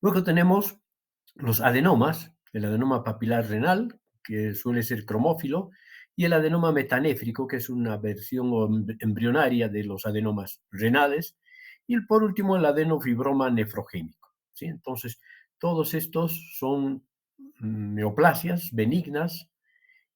Luego tenemos los adenomas, el adenoma papilar renal, que suele ser cromófilo, y el adenoma metanéfrico, que es una versión embrionaria de los adenomas renales, y por último el adenofibroma nefrogénico. ¿Sí? Entonces, todos estos son neoplasias benignas,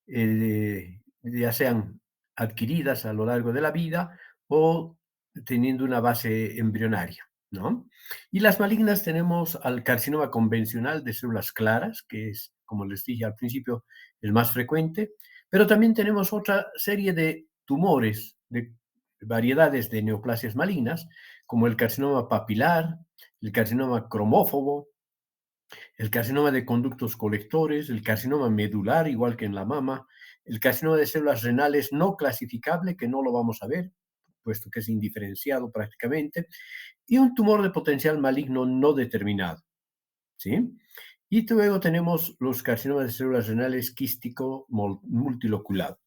ya sean adquiridas a lo largo de la vida o teniendo una base embrionaria, ¿no? Y las malignas tenemos al carcinoma convencional de células claras, que es, como les dije al principio, el más frecuente, pero también tenemos otra serie de tumores, de variedades de neoplasias malignas, como el carcinoma papilar, el carcinoma cromófobo, el carcinoma de conductos colectores, el carcinoma medular, igual que en la mama, el carcinoma de células renales no clasificable, que no lo vamos a ver, puesto que es indiferenciado prácticamente, y un tumor de potencial maligno no determinado, ¿sí? Y luego tenemos los carcinomas de células renales quístico multiloculado.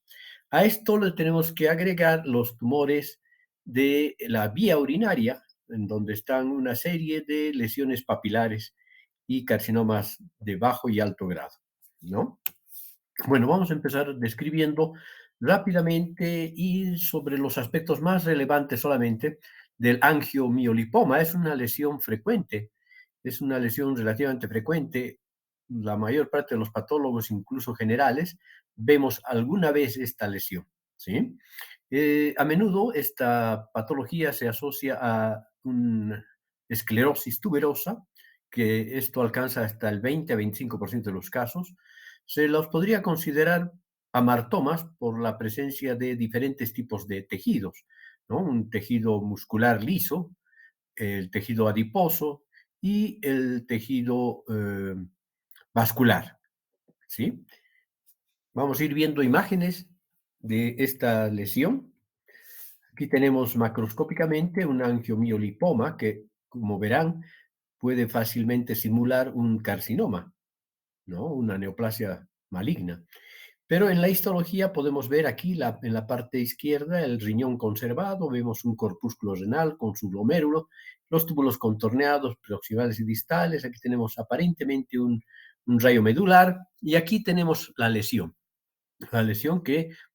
A esto le tenemos que agregar los tumores de la vía urinaria, en donde están una serie de lesiones papilares y carcinomas de bajo y alto grado, ¿no? Bueno, vamos a empezar describiendo rápidamente y sobre los aspectos más relevantes solamente del angiomiolipoma. Es una lesión frecuente, es una lesión relativamente frecuente. La mayor parte de los patólogos, incluso generales, vemos alguna vez esta lesión, ¿sí? A menudo esta patología se asocia a una esclerosis tuberosa, que esto alcanza hasta el 20 a 25% de los casos. Se los podría considerar amartomas por la presencia de diferentes tipos de tejidos, ¿no? Un tejido muscular liso, el tejido adiposo y el tejido vascular, ¿sí? Vamos a ir viendo imágenes de esta lesión. Aquí tenemos macroscópicamente un angiomiolipoma que, como verán, puede fácilmente simular un carcinoma, ¿no? Una neoplasia maligna. Pero en la histología podemos ver aquí en la parte izquierda el riñón conservado, vemos un corpúsculo renal con su glomérulo, los túbulos contorneados, proximales y distales, aquí tenemos aparentemente un rayo medular y aquí tenemos la lesión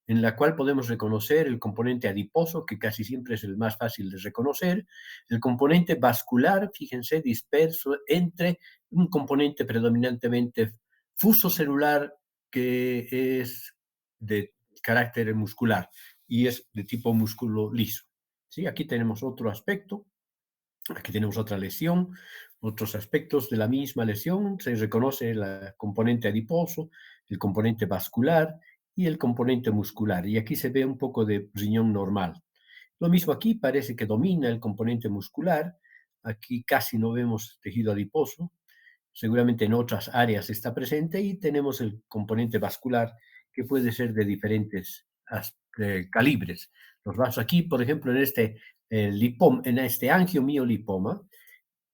en la cual podemos reconocer el componente adiposo, que casi siempre es el más fácil de reconocer, el componente vascular, fíjense, disperso entre un componente predominantemente fuso celular que es de carácter muscular y es de tipo músculo liso. ¿Sí? Aquí tenemos otro aspecto, aquí tenemos otra lesión, otros aspectos de la misma lesión. Se reconoce el componente adiposo, el componente vascular y el componente muscular. Y aquí se ve un poco de riñón normal. Lo mismo aquí, parece que domina el componente muscular. Aquí casi no vemos tejido adiposo. Seguramente en otras áreas está presente y tenemos el componente vascular que puede ser de diferentes calibres. Los vasos aquí, por ejemplo, en este angiomiolipoma,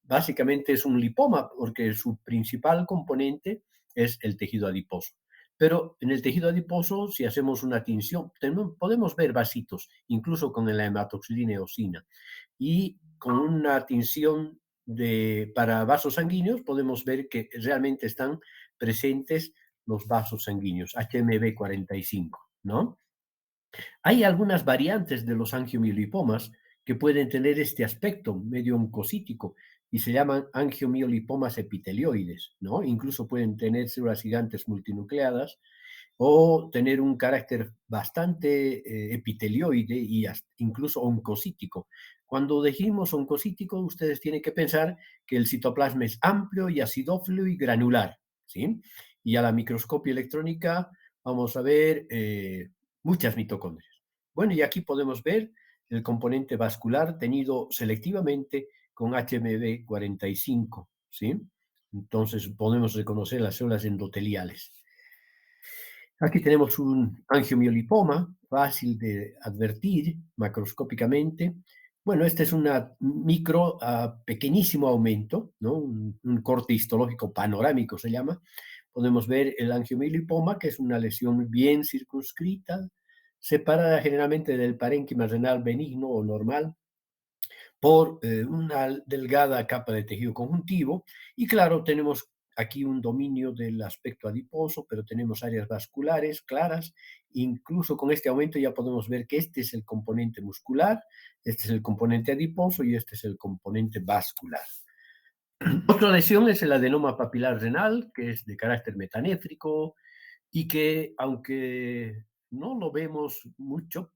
básicamente es un lipoma porque su principal componente es el tejido adiposo. Pero en el tejido adiposo, si hacemos una tinción, podemos ver vasitos, incluso con la hematoxilina eosina. Y con una tinción para vasos sanguíneos podemos ver que realmente están presentes los vasos sanguíneos, HMB45, ¿no? Hay algunas variantes de los angiomiolipomas que pueden tener este aspecto medio oncocítico y se llaman angiomiolipomas epitelioides, ¿no? Incluso pueden tener células gigantes multinucleadas o tener un carácter bastante epitelioide y incluso oncocítico. Cuando decimos oncocítico, ustedes tienen que pensar que el citoplasma es amplio y acidófilo y granular, ¿sí? Y a la microscopia electrónica vamos a ver muchas mitocondrias. Bueno, y aquí podemos ver el componente vascular tenido selectivamente con HMB45, ¿sí? Entonces podemos reconocer las células endoteliales. Aquí tenemos un angiomiolipoma, fácil de advertir macroscópicamente. Bueno, este es un micro pequeñísimo aumento, ¿no? Un corte histológico panorámico se llama. Podemos ver el angiomiolipoma, que es una lesión bien circunscrita, separada generalmente del parénquima renal benigno o normal por una delgada capa de tejido conjuntivo y claro, tenemos aquí un dominio del aspecto adiposo, pero tenemos áreas vasculares claras. Incluso con este aumento ya podemos ver que este es el componente muscular, este es el componente adiposo y este es el componente vascular. Otra lesión es el adenoma papilar renal, que es de carácter metanéfrico y que, aunque no lo vemos mucho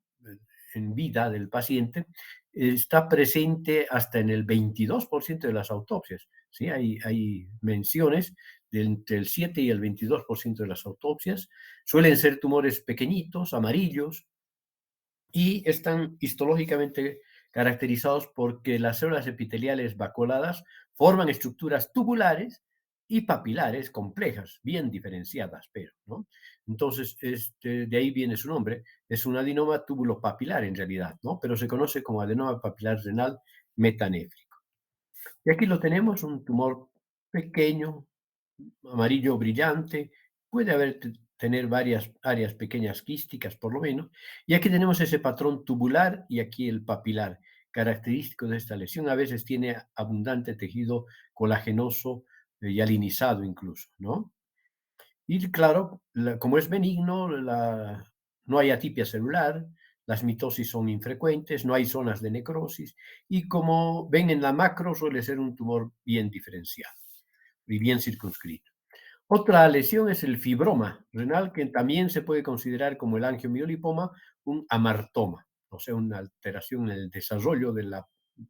en vida del paciente, está presente hasta en el 22% de las autopsias. ¿Sí? Hay menciones de entre el 7 y el 22% de las autopsias. Suelen ser tumores pequeñitos, amarillos, y están histológicamente caracterizados porque las células epiteliales vacuoladas forman estructuras tubulares y papilares complejas, bien diferenciadas, pero, ¿no? Entonces, de ahí viene su nombre. Es un adenoma tubulopapilar en realidad, ¿no? Pero se conoce como adenoma papilar renal metanéfrico. Y aquí lo tenemos, un tumor pequeño, amarillo brillante, puede tener varias áreas pequeñas quísticas por lo menos, y aquí tenemos ese patrón tubular y aquí el papilar, característico de esta lesión. A veces tiene abundante tejido colagenoso y alinizado incluso, ¿no? Y claro, como es benigno, no hay atipia celular, las mitosis son infrecuentes, no hay zonas de necrosis, y como ven en la macro, suele ser un tumor bien diferenciado y bien circunscrito. Otra lesión es el fibroma renal, que también se puede considerar como el angiomiolipoma, un amartoma, o sea, una alteración en el desarrollo de la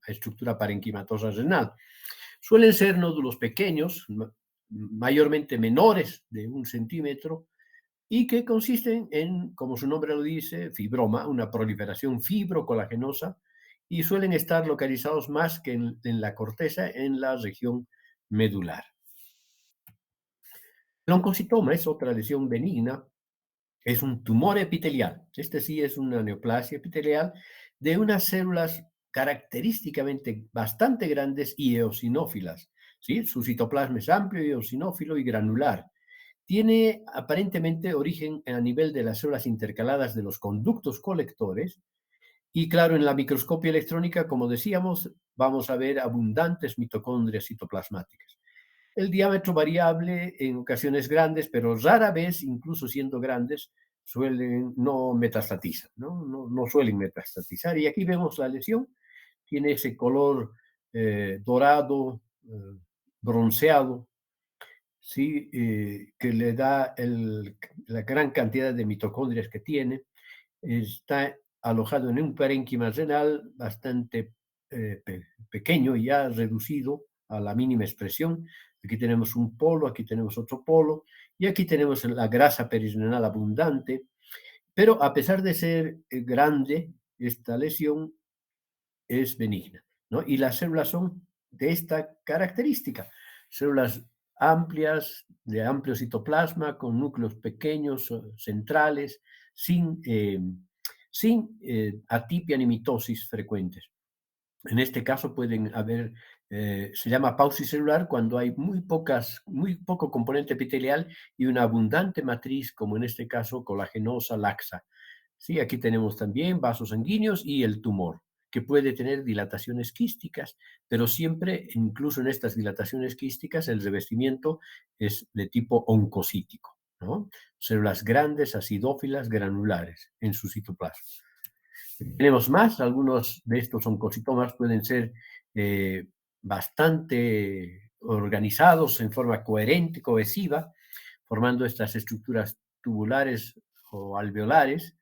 estructura parenquimatosa renal. Suelen ser nódulos pequeños, mayormente menores de 1 centímetro, y que consisten en, como su nombre lo dice, fibroma, una proliferación fibrocolagenosa, y suelen estar localizados más que en la corteza, en la región medular. El oncocitoma es otra lesión benigna, es un tumor epitelial. Este sí es una neoplasia epitelial de unas células característicamente bastante grandes y eosinófilas. ¿Sí? Su citoplasma es amplio, eosinófilo y granular. Tiene aparentemente origen a nivel de las células intercaladas de los conductos colectores y claro, en la microscopia electrónica, como decíamos, vamos a ver abundantes mitocondrias citoplasmáticas. El diámetro variable, en ocasiones grandes, pero rara vez, incluso siendo grandes, no metastatizan, ¿no? Suelen metastatizar. Y aquí vemos la lesión, tiene ese color dorado, bronceado, ¿sí? Que le da la gran cantidad de mitocondrias que tiene. Está alojado en un parénquima renal bastante pequeño, ya reducido a la mínima expresión. Aquí tenemos un polo, aquí tenemos otro polo, y aquí tenemos la grasa perirenal abundante, pero a pesar de ser grande, esta lesión es benigna, ¿no? Y las células son de esta característica, células amplias, de amplio citoplasma, con núcleos pequeños, centrales, sin atipia ni mitosis frecuentes. En este caso pueden haber, se llama pausis celular cuando hay muy poco componente epitelial y una abundante matriz, como en este caso colagenosa, laxa. Sí, aquí tenemos también vasos sanguíneos y el tumor, que puede tener dilataciones quísticas, pero siempre, incluso en estas dilataciones quísticas, el revestimiento es de tipo oncocítico, ¿no? Células grandes, acidófilas, granulares en su citoplasma. Tenemos más, algunos de estos oncocitomas pueden ser bastante organizados en forma coherente, cohesiva, formando estas estructuras tubulares o alveolares,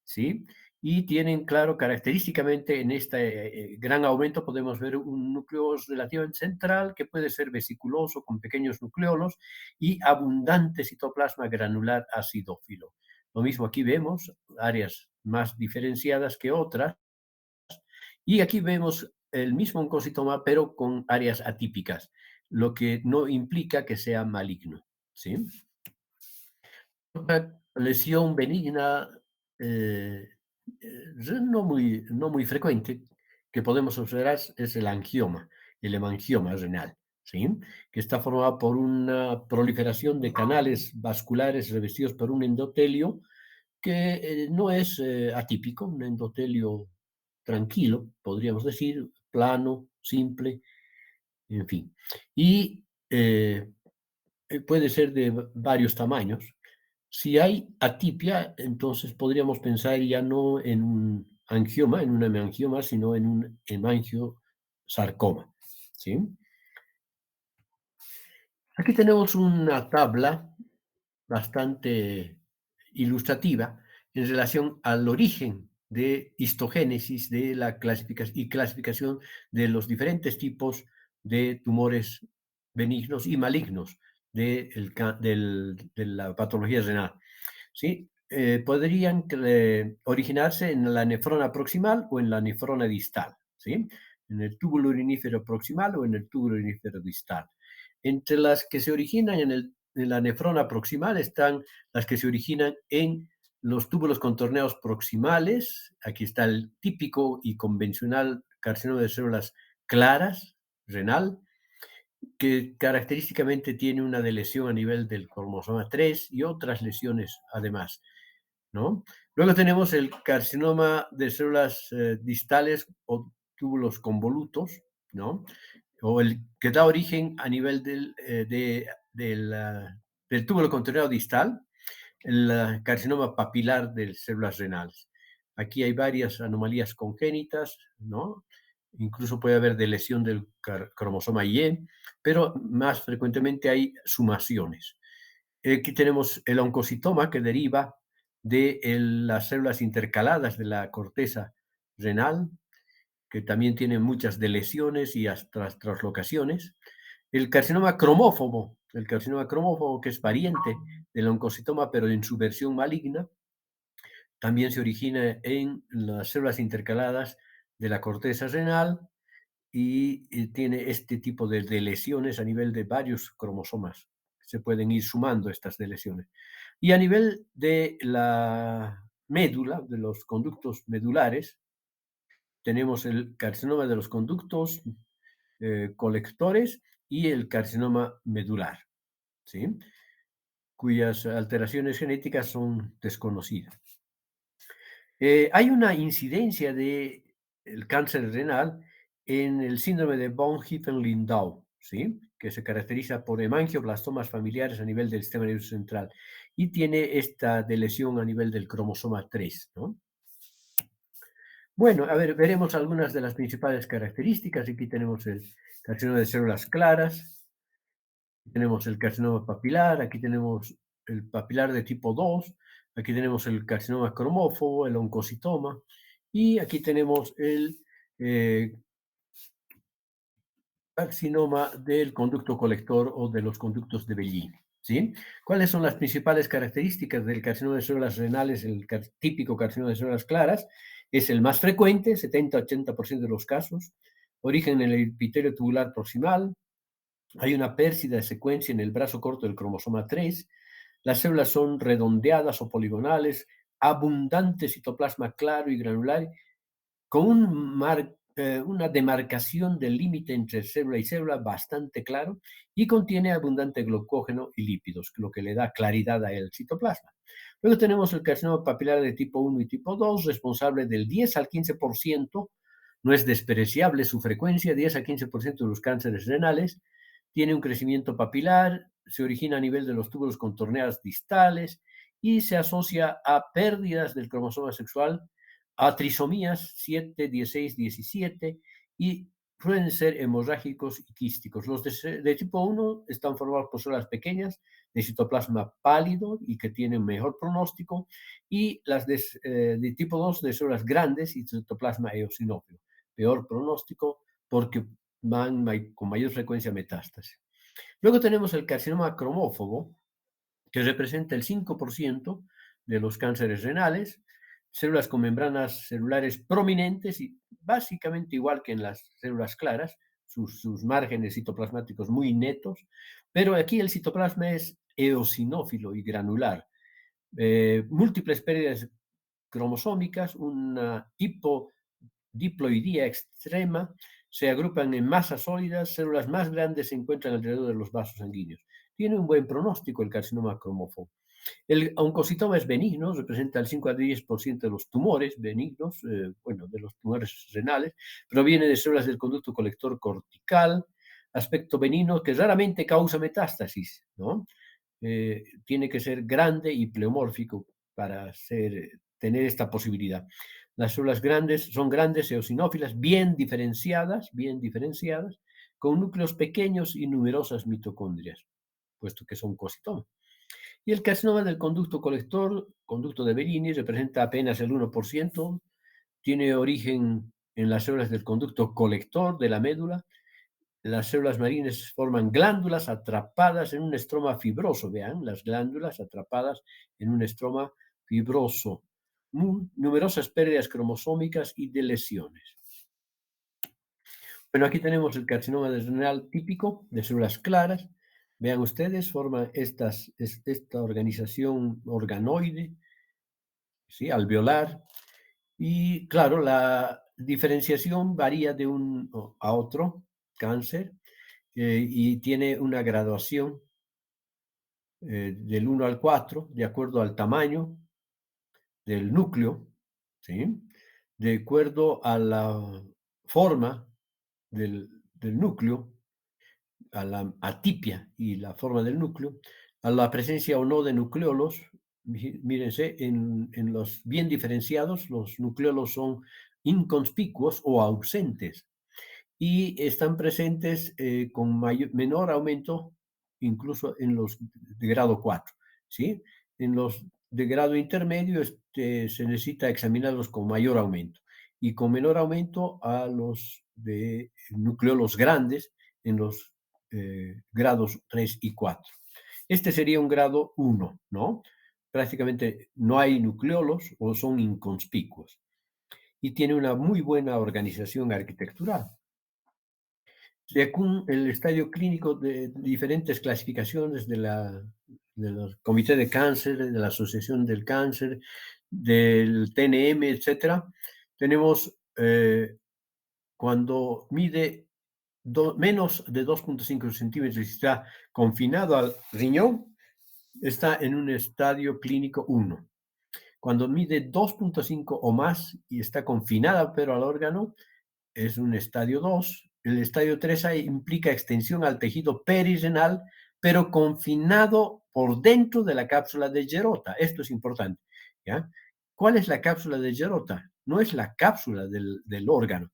¿sí? Y tienen, claro, característicamente en este gran aumento podemos ver un núcleo relativamente central que puede ser vesiculoso con pequeños nucleolos y abundante citoplasma granular acidófilo. Lo mismo aquí vemos áreas más diferenciadas que otras y aquí vemos el mismo oncocitoma pero con áreas atípicas, lo que no implica que sea maligno, ¿sí? Una lesión benigna no muy frecuente que podemos observar es el angioma, el hemangioma renal, ¿sí? Que está formado por una proliferación de canales vasculares revestidos por un endotelio que no es atípico, un endotelio tranquilo, podríamos decir, plano, simple, en fin. Y puede ser de varios tamaños. Si hay atipia, entonces podríamos pensar ya no en un angioma, en un hemangioma, sino en un hemangiosarcoma, ¿sí? Aquí tenemos una tabla bastante ilustrativa en relación al origen de histogénesis de la clasificación de los diferentes tipos de tumores benignos y malignos de la patología renal. ¿Sí? Podrían originarse en la nefrona proximal o en la nefrona distal, ¿sí? En el túbulo urinífero proximal o en el túbulo urinífero distal. Entre las que se originan en la nefrona proximal están las que se originan en los túbulos contorneados proximales. Aquí está el típico y convencional carcinoma de células claras, renal, que característicamente tiene una lesión a nivel del cromosoma 3 y otras lesiones además, ¿no? Luego tenemos el carcinoma de células distales o túbulos convolutos, ¿no? O el que da origen a nivel del túbulo contorneado distal, el carcinoma papilar de células renales. Aquí hay varias anomalías congénitas, ¿no? Incluso puede haber de lesión del cromosoma Y, pero más frecuentemente hay sumaciones. Aquí tenemos el oncocitoma que deriva de las células intercaladas de la corteza renal, que también tiene muchas deleciones y hasta translocaciones. El carcinoma cromófobo que es pariente del oncocitoma, pero en su versión maligna, también se origina en las células intercaladas de la corteza renal y tiene este tipo de lesiones a nivel de varios cromosomas. Se pueden ir sumando estas lesiones. Y a nivel de la médula, de los conductos medulares, tenemos el carcinoma de los conductos colectores y el carcinoma medular, ¿sí? Cuyas alteraciones genéticas son desconocidas. Hay una incidencia del cáncer renal en el síndrome de von Hippel-Lindau, ¿sí? Que se caracteriza por hemangioblastomas familiares a nivel del sistema nervioso central y tiene esta lesión a nivel del cromosoma 3, ¿no? Bueno, a ver, veremos algunas de las principales características. Aquí tenemos el carcinoma de células claras, tenemos el carcinoma papilar, aquí tenemos el papilar de tipo 2, aquí tenemos el carcinoma cromófobo, el oncocitoma, y aquí tenemos el eh, carcinoma del conducto colector o de los conductos de Bellini, ¿sí? ¿Cuáles son las principales características del carcinoma de células renales, el típico carcinoma de células claras? Es el más frecuente, 70-80% de los casos, origen en el epitelio tubular proximal, hay una pérdida de secuencia en el brazo corto del cromosoma 3, las células son redondeadas o poligonales, abundante citoplasma claro y granular, con una demarcación del límite entre célula y célula bastante claro y contiene abundante glucógeno y lípidos, lo que le da claridad al citoplasma. Luego tenemos el carcinoma papilar de tipo 1 y tipo 2, responsable del 10 al 15%, no es despreciable su frecuencia, 10 al 15% de los cánceres renales, tiene un crecimiento papilar, se origina a nivel de los túbulos contorneados distales y se asocia a pérdidas del cromosoma sexual, a trisomías 7, 16, 17 y pueden ser hemorrágicos y quísticos. Los de tipo 1 están formados por células pequeñas de citoplasma pálido y que tienen mejor pronóstico, y las de tipo 2 de células grandes y citoplasma eosinófilo, peor pronóstico porque van con mayor frecuencia metástasis. Luego tenemos el carcinoma cromófobo, que representa el 5% de los cánceres renales, células con membranas celulares prominentes y básicamente igual que en las células claras, sus márgenes citoplasmáticos muy netos, pero aquí el citoplasma es eosinófilo y granular. Múltiples pérdidas cromosómicas, una diploidía extrema, se agrupan en masas sólidas, células más grandes se encuentran alrededor de los vasos sanguíneos. Tiene un buen pronóstico el carcinoma cromófobo. El oncocitoma es benigno, representa el 5 a 10% de los tumores benignos, bueno, de los tumores renales, proviene de células del conducto colector cortical, aspecto benigno que raramente causa metástasis, ¿no? Tiene que ser grande y pleomórfico para tener esta posibilidad. Las células grandes son grandes, eosinófilas, bien diferenciadas, con núcleos pequeños y numerosas mitocondrias, puesto que son cocitoma. Y el carcinoma del conducto colector, conducto de Bellini, representa apenas el 1%, tiene origen en las células del conducto colector de la médula. Las células marinas forman glándulas atrapadas en un estroma fibroso. Vean, las glándulas atrapadas en un estroma fibroso. Numerosas pérdidas cromosómicas y de lesiones. Bueno, aquí tenemos el carcinoma renal típico de células claras. Vean ustedes, forma esta organización organoide, ¿sí? Alveolar. Y claro, la diferenciación varía de uno a otro cáncer y tiene una graduación del 1 al 4 de acuerdo al tamaño del núcleo, ¿sí? De acuerdo a la forma del núcleo, a la atipia y la forma del núcleo, a la presencia o no de nucleolos. Mírense, en los bien diferenciados, los nucleolos son inconspicuos o ausentes y están presentes con menor aumento incluso en los de grado 4, ¿sí? En los de grado intermedio se necesita examinarlos con mayor aumento y con menor aumento a los de nucleolos grandes en los grados 3 y 4. Este sería un grado 1, ¿no? Prácticamente no hay nucleolos o son inconspicuos y tiene una muy buena organización arquitectural. Según el estadio clínico de diferentes clasificaciones del Comité de Cáncer, de la Asociación del Cáncer, del TNM, etcétera, tenemos cuando mide menos de 2,5 centímetros y está confinado al riñón, está en un estadio clínico 1. Cuando mide 2,5 o más y está confinada pero al órgano, es un estadio 2. El estadio 3A implica extensión al tejido perirenal, pero confinado por dentro de la cápsula de Gerota. Esto es importante, ¿ya? ¿Cuál es la cápsula de Gerota? No es la cápsula del órgano.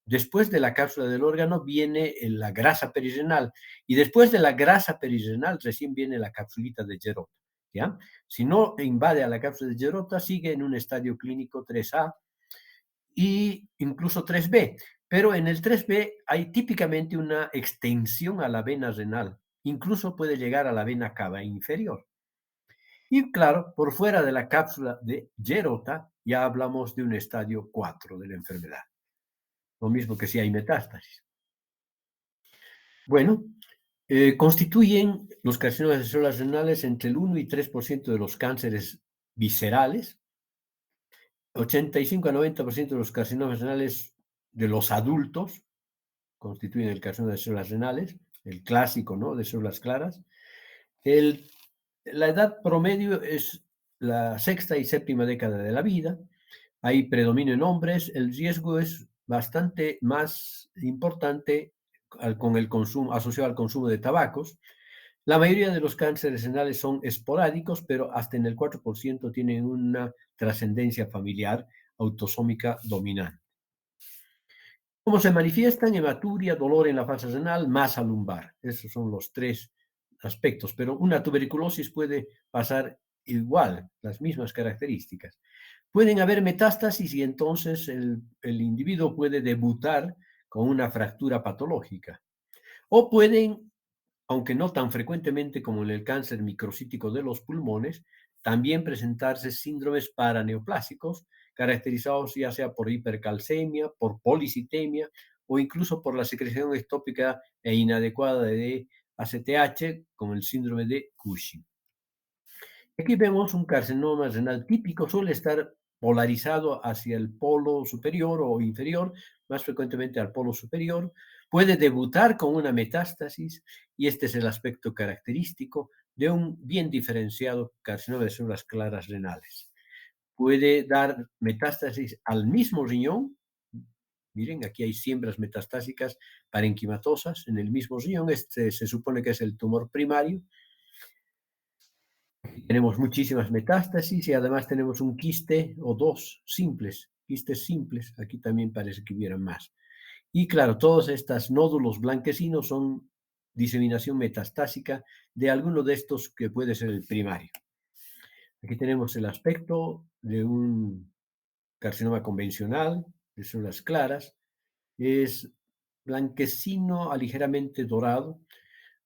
Después de la cápsula del órgano viene la grasa perirenal y después de la grasa perirenal recién viene la capsulita de Gerota, ¿ya? Si no invade a la cápsula de Gerota, sigue en un estadio clínico 3A y incluso 3B, pero en el 3B hay típicamente una extensión a la vena renal, incluso puede llegar a la vena cava inferior. Y claro, por fuera de la cápsula de Gerota ya hablamos de un estadio 4 de la enfermedad, lo mismo que si hay metástasis. Bueno, constituyen los carcinomas de células renales entre el 1 y 3% de los cánceres viscerales, 85 a 90% de los carcinomas renales de los adultos constituyen el carcinoma de células renales, el clásico, ¿no? De células claras. La edad promedio es la sexta y séptima década de la vida. Hay predominio en hombres. El riesgo es bastante más importante con el consumo, asociado al consumo de tabacos. La mayoría de los cánceres renales son esporádicos, pero hasta en el 4% tienen una trascendencia familiar autosómica dominante. ¿Cómo se manifiestan? Hematuria, dolor en la fase renal, masa lumbar. Esos son los tres aspectos, pero una tuberculosis puede pasar igual, las mismas características. Pueden haber metástasis y entonces el individuo puede debutar con una fractura patológica. O pueden, aunque no tan frecuentemente como en el cáncer microcítico de los pulmones, también presentarse síndromes paraneoplásicos, caracterizados ya sea por hipercalcemia, por policitemia o incluso por la secreción ectópica e inadecuada de ACTH, con el síndrome de Cushing. Aquí vemos un carcinoma renal típico, suele estar polarizado hacia el polo superior o inferior, más frecuentemente al polo superior. Puede debutar con una metástasis y este es el aspecto característico, de un bien diferenciado carcinoma de células claras renales. Puede dar metástasis al mismo riñón. Miren, aquí hay siembras metastásicas parenquimatosas en el mismo riñón. Este se supone que es el tumor primario. Tenemos muchísimas metástasis y además tenemos un quiste o dos simples, quistes simples. Aquí también parece que hubiera más. Y claro, todos estos nódulos blanquecinos son diseminación metastásica de alguno de estos que puede ser el primario. Aquí tenemos el aspecto de un carcinoma convencional de células claras. Es blanquecino a ligeramente dorado.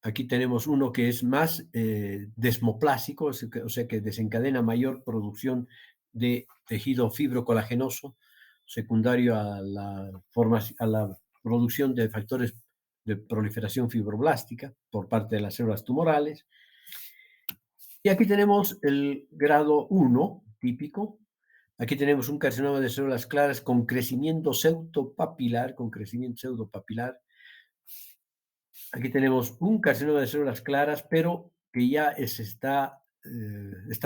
Aquí tenemos uno que es más desmoplásico, o sea que desencadena mayor producción de tejido fibrocolagenoso, secundario a la producción de factores de proliferación fibroblástica por parte de las células tumorales. Y aquí tenemos el grado 1 típico. Aquí tenemos un carcinoma de células claras con crecimiento pseudopapilar. Aquí tenemos un carcinoma de células claras, pero que ya está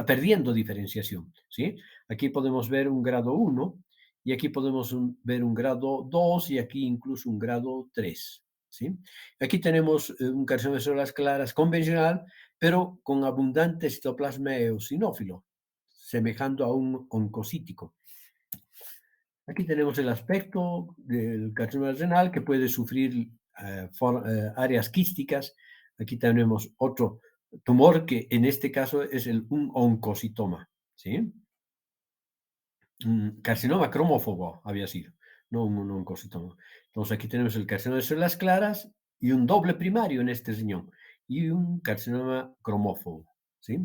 perdiendo diferenciación, ¿sí? Aquí podemos ver un grado 1 y aquí podemos ver un grado 2 y aquí incluso un grado 3, ¿sí? Aquí tenemos un carcinoma de células claras convencional, pero con abundante citoplasma eosinófilo, semejando a un oncocítico. Aquí tenemos el aspecto del carcinoma renal que puede sufrir áreas quísticas. Aquí tenemos otro tumor que en este caso es un oncocitoma, ¿sí? Un carcinoma cromófobo había sido, no un oncocitoma. Entonces aquí tenemos el carcinoma de células claras y un doble primario en este riñón y un carcinoma cromófobo, ¿sí?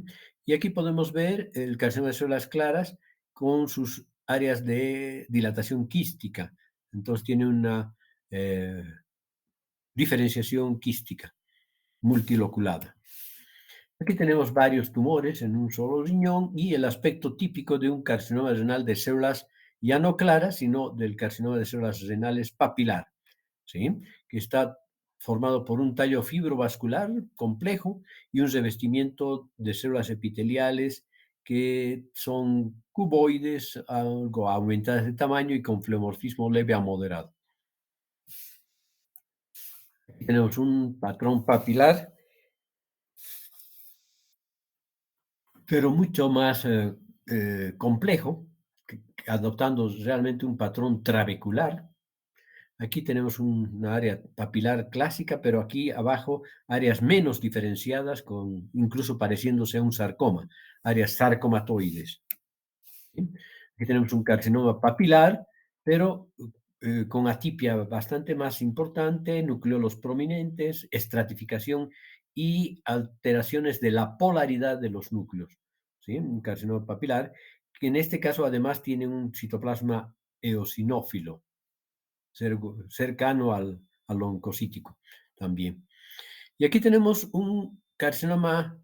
Y aquí podemos ver el carcinoma de células claras con sus áreas de dilatación quística. Entonces tiene una diferenciación quística multiloculada. Aquí tenemos varios tumores en un solo riñón y el aspecto típico de un carcinoma renal de células ya no claras, sino del carcinoma de células renales papilar, ¿sí? Que está formado por un tallo fibrovascular complejo y un revestimiento de células epiteliales que son cuboides, algo aumentadas de tamaño y con fleomorfismo leve a moderado. Aquí tenemos un patrón papilar, pero mucho más complejo, adoptando realmente un patrón trabecular. Aquí tenemos una área papilar clásica, pero aquí abajo áreas menos diferenciadas, incluso pareciéndose a un sarcoma, áreas sarcomatoides. ¿Sí? Aquí tenemos un carcinoma papilar, pero con atipia bastante más importante, nucleolos prominentes, estratificación y alteraciones de la polaridad de los núcleos. ¿Sí? Un carcinoma papilar, que en este caso además tiene un citoplasma eosinófilo, cercano al oncocítico también. Y aquí tenemos un carcinoma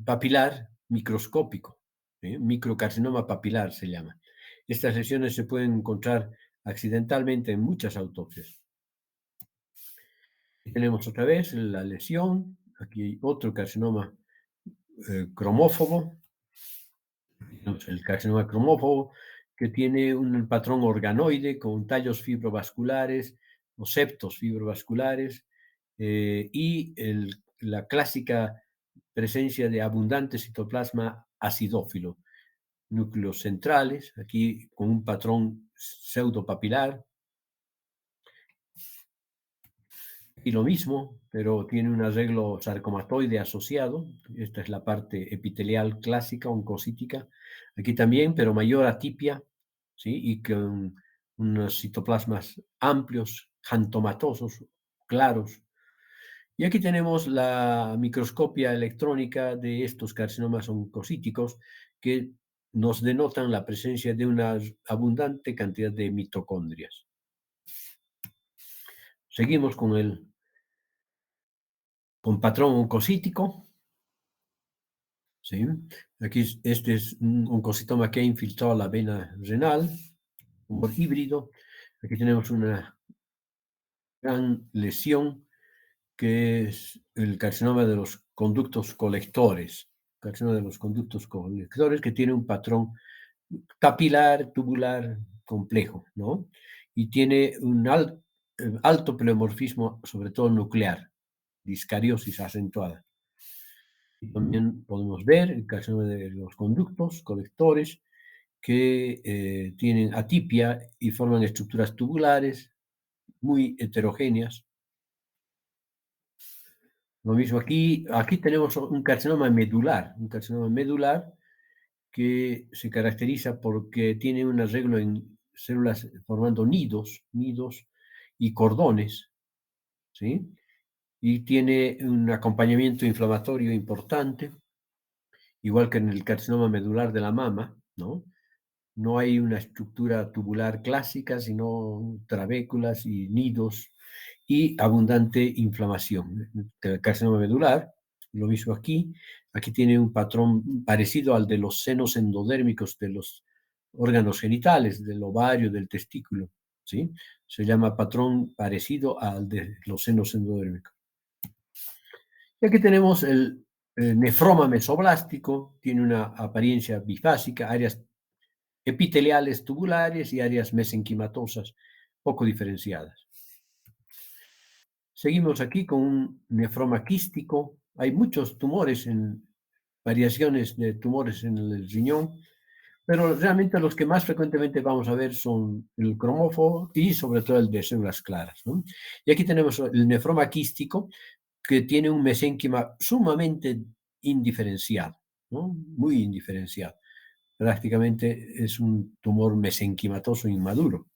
papilar microscópico, microcarcinoma papilar se llama. Estas lesiones se pueden encontrar accidentalmente en muchas autopsias. Aquí tenemos otra vez la lesión, aquí hay otro carcinoma cromófobo, el carcinoma cromófobo que tiene un patrón organoide con tallos fibrovasculares o septos fibrovasculares y la clásica presencia de abundante citoplasma acidófilo, núcleos centrales, aquí con un patrón pseudopapilar, y lo mismo, pero tiene un arreglo sarcomatoide asociado. Esta es la parte epitelial clásica, oncocítica. Aquí también, pero mayor atipia, ¿sí? Y con unos citoplasmas amplios, xantomatosos, claros. Y aquí tenemos la microscopia electrónica de estos carcinomas oncocíticos que nos denotan la presencia de una abundante cantidad de mitocondrias. Seguimos con patrón oncocítico, ¿sí? Aquí este es un oncocitoma que ha infiltrado la vena renal, tumor híbrido. Aquí tenemos una gran lesión que es el carcinoma de los conductos colectores, carcinoma de los conductos colectores que tiene un patrón capilar, tubular complejo, ¿no? Y tiene un alto pleomorfismo, sobre todo nuclear, discariosis acentuada. Y también podemos ver el carcinoma de los conductos colectores que tienen atipia y forman estructuras tubulares muy heterogéneas. Lo mismo aquí tenemos un carcinoma medular que se caracteriza porque tiene un arreglo en células formando nidos y cordones, ¿sí? Y tiene un acompañamiento inflamatorio importante, igual que en el carcinoma medular de la mama, ¿no? No hay una estructura tubular clásica, sino trabéculas y nidos y abundante inflamación. El carcinoma medular, lo mismo aquí. Aquí tiene un patrón parecido al de los senos endodérmicos de los órganos genitales, del ovario, del testículo, ¿sí? Se llama patrón parecido al de los senos endodérmicos. Y aquí tenemos el nefroma mesoblástico, tiene una apariencia bifásica, áreas epiteliales tubulares y áreas mesenquimatosas poco diferenciadas. Seguimos aquí con un nefroma quístico. Hay muchos tumores, variaciones de tumores en el riñón, pero realmente los que más frecuentemente vamos a ver son el cromófobo y sobre todo el de células claras, ¿no? Y aquí tenemos el nefroma quístico, que tiene un mesénquima sumamente indiferenciado, ¿no? Muy indiferenciado. Prácticamente es un tumor mesenquimatoso inmaduro.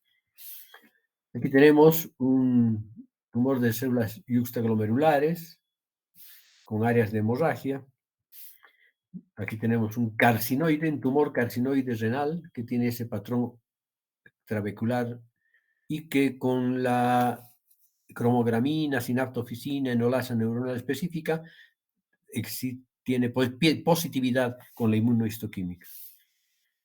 Aquí tenemos un tumor de células yuxtaglomerulares con áreas de hemorragia. Aquí tenemos un carcinoide, un tumor carcinoide renal que tiene ese patrón trabecular y que con la cromogramina, sinaptofisina, enolasa neuronal específica tiene positividad con la inmunohistoquímica.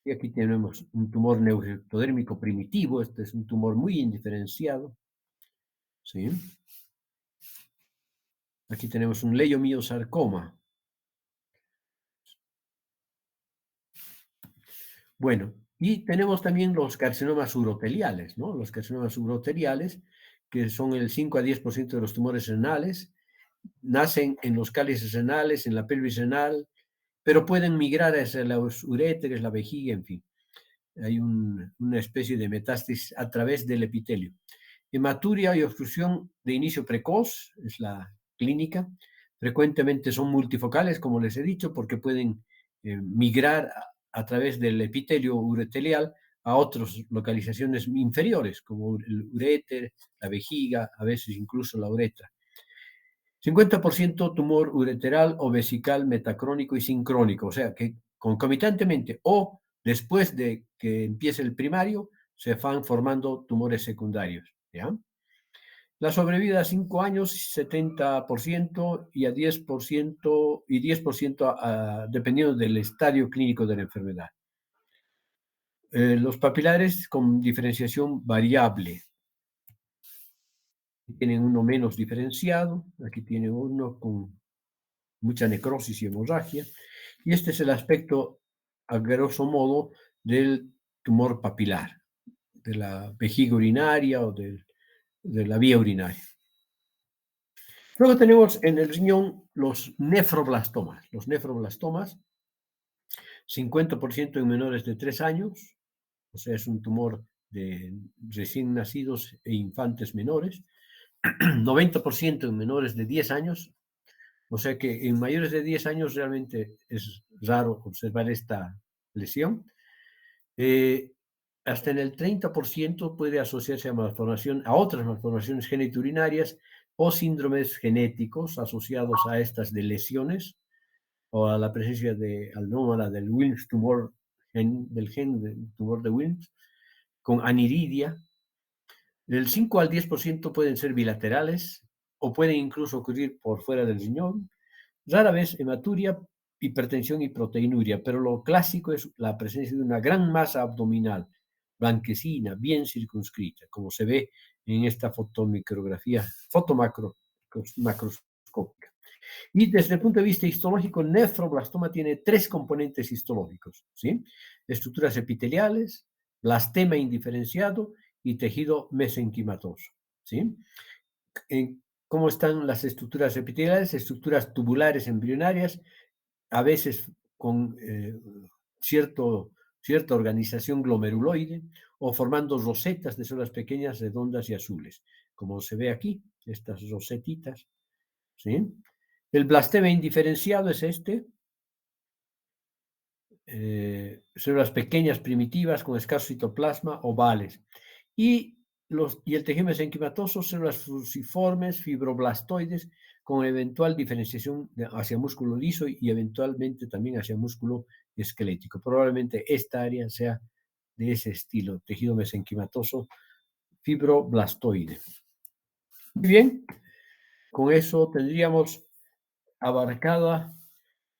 Y aquí tenemos un tumor neuroectodérmico primitivo, este es un tumor muy indiferenciado, ¿sí? Aquí tenemos un leiomiosarcoma. Bueno, y tenemos también los carcinomas uroteliales, ¿no? Los carcinomas uroteliales, que son el 5 a 10% de los tumores renales, nacen en los cálices renales, en la pelvis renal, pero pueden migrar hacia los uréteres, la vejiga, en fin. Hay una especie de metástasis a través del epitelio. Hematuria y obstrucción de inicio precoz es la clínica. Frecuentemente son multifocales, como les he dicho, porque pueden migrar a través del epitelio uretelial a otras localizaciones inferiores, como el uréter, la vejiga, a veces incluso la uretra. 50% tumor ureteral o vesical metacrónico y sincrónico, o sea que concomitantemente o después de que empiece el primario se van formando tumores secundarios, ¿ya? La sobrevida a 5 años, 70% y a 10%, y 10% dependiendo del estadio clínico de la enfermedad. Los papilares con diferenciación variable. Tienen uno menos diferenciado, aquí tiene uno con mucha necrosis y hemorragia, y este es el aspecto, a grosso modo, del tumor papilar, de la vejiga urinaria o de la vía urinaria. Luego tenemos en el riñón los nefroblastomas. Los nefroblastomas, 50% en menores de 3 años, o sea, es un tumor de recién nacidos e infantes menores, 90% en menores de 10 años, o sea que en mayores de 10 años realmente es raro observar esta lesión. Hasta en el 30% puede asociarse a otras malformaciones genitourinarias o síndromes genéticos asociados a estas de lesiones o a la presencia anómala del Wilms tumor, del gen del tumor de Wilms, con aniridia. Del 5 al 10% pueden ser bilaterales o pueden incluso ocurrir por fuera del riñón. Rara vez hematuria, hipertensión y proteinuria, pero lo clásico es la presencia de una gran masa abdominal, blanquecina, bien circunscrita, como se ve en esta fotomicrografía, fotomacroscópica. Y desde el punto de vista histológico, nefroblastoma tiene tres componentes histológicos, ¿sí? Estructuras epiteliales, blastema indiferenciado y tejido mesenquimatoso, ¿sí? ¿Cómo están las estructuras epiteliales? Estructuras tubulares embrionarias, a veces con cierta organización glomeruloide o formando rosetas de células pequeñas, redondas y azules, como se ve aquí, estas rosetitas, ¿sí? El blastema indiferenciado es este, células pequeñas primitivas con escaso citoplasma ovales. Y el tejido mesenquimatoso, células fusiformes, fibroblastoides, con eventual diferenciación hacia músculo liso y eventualmente también hacia músculo esquelético. Probablemente esta área sea de ese estilo, tejido mesenquimatoso fibroblastoide. Muy bien, con eso tendríamos abarcada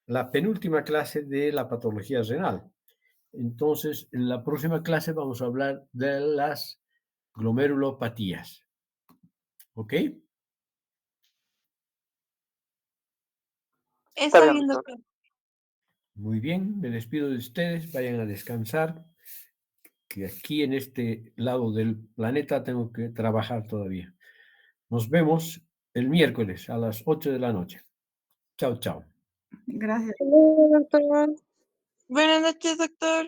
la penúltima clase de la patología renal. Entonces, en la próxima clase vamos a hablar de las glomerulopatías. ¿Ok? Está Está bien, bien, doctor. doctor. Muy bien, me despido de ustedes, vayan a descansar, que aquí en este lado del planeta tengo que trabajar todavía. Nos vemos el miércoles a las 8 de la noche. Chao, chao. Gracias. Hasta luego, doctor. Buenas noches, doctor.